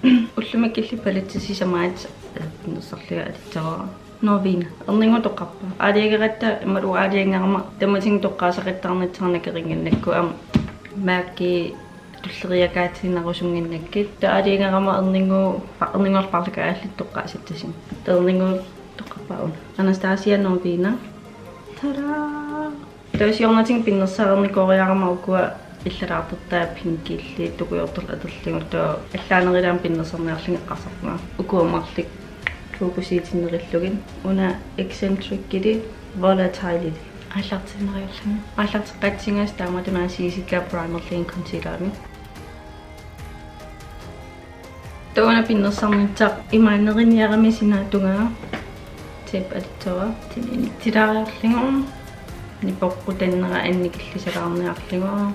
уллумаккилли палатсисисамаат нерсарлуга алитсавара Norvina. Erningu toqqarpa. Aaliageratta imalu aaliangarama tamating toqqaasaqittarnitsaarnakeringinnakku am maakki tulleriakaatiinarusunginnakkit ta aaliangarama erninguarparlaka aallit toqqaasittasin. Erningu toqqarpaun. Anastasia Norvina. Tada! Tasiornating pinnersaarnikoriarama ukua иллалаартертаа пингилли тукуйортул атерлигутто аллаанерилаам пиннерсарниарлингеққарсарпуга укуумарлик фокусиитиннериллугин уна eccentric-гили volatile аллартиннериуллуни аллартеққатсингаас тааматунаасиисикка primer-лин concealer-ми тоона пиннерсарнитсақ имааннеринниарами синаатунгаа тип алиттава тилаариарлингу нипоққутаннера анникиллисалаарниарлингу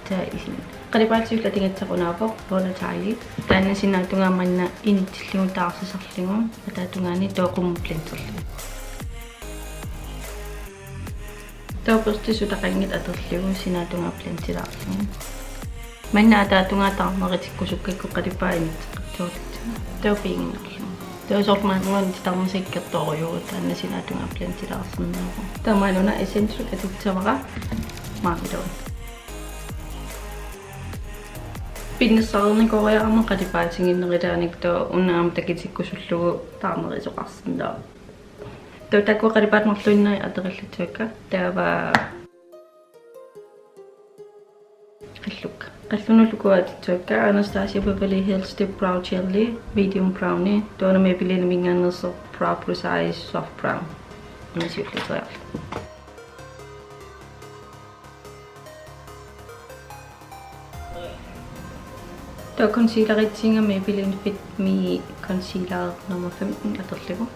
таа исин qalipaatsiulla tingatsaqunaapoq volatile taanna sinaatungaamanna inittilligun taarsisarligu ataatungaani tooqumuplinterli toopertisutaqangit aterligu sinaatungaa plantilaarligu manna ataatungaa taarmeritikkusukkakku qalipaainitteqattuortitsa toopiinginerligu toosormaanungan tarnersikkertooriugu taanna sinaatungaa plantilaarserneeru taamaaluna essential atitsavara maamiloon pinnersaarnikoriarama qalipaatinginnerilaaniktoo unnaam takitikkusullugu taarnerisoqarsindaa totakku qalipaatmarluinnari aterillatuakka taava qallukka qallunulluku atitsuakka Anastasia Beverly Hills Dip Brow Jelly medium brownie toona mepilina mingaannerser brow precise soft brown unasiulliteriarlu Der concealer Maybelline Fit Me Concealer nummer 15 aterligu.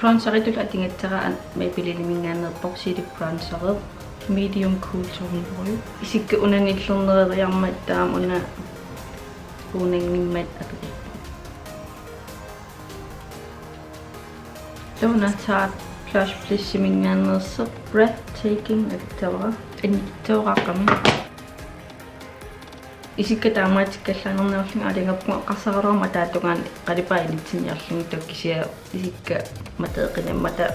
Bronzeritul atingattara Maybelline mingaannerpoq City Bronzer medium cool tone blue. Isikka unanillerneriarmat taam una unangimmat ateri. Tona Tarte Plush Bliss mingaannerser breathtaking aterra innittooraqqami. Isikka taamaatikkallaanernarlunga alingappunga qarsaqaruarma taatungaan qalipaainitsinniarlungi tokkisia isikka mateeqinammata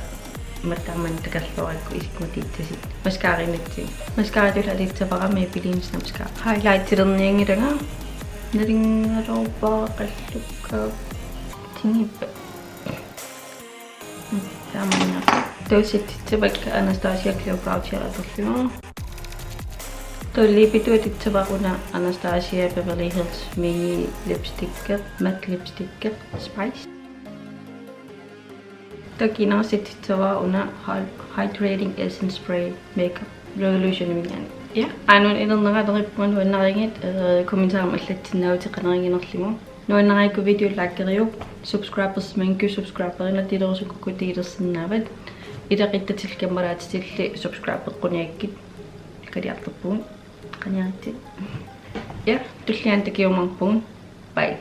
mattaaman takalluarikku isikmatiittasit maskaarinitsin maskaaritulla alitsavara Maybelline snapscar highlight-tilerniangilanga nalingalorpaa qallukka tingippa taamanna toosittitsavakka Anastasia Clear Brow Gel aterlunga Lipitu atitsavaquna Anastasia Beverly Hills mini lipstick matte lipstick spice takinaarsititsavaa una hydrating essence spray makeup revolution mingan ja anun inerneralerippun nuannaringit kommentaarum allatsinnautiqaneringinerlimu nuannarikku video lakkeriup subscribers manku subscriberina tilerusukku tiilersinnaavat ilaqittatillkammalaatilli subscriber quniakkit kaliarterpuun qaniaratti ja tullian takiumarpuun bye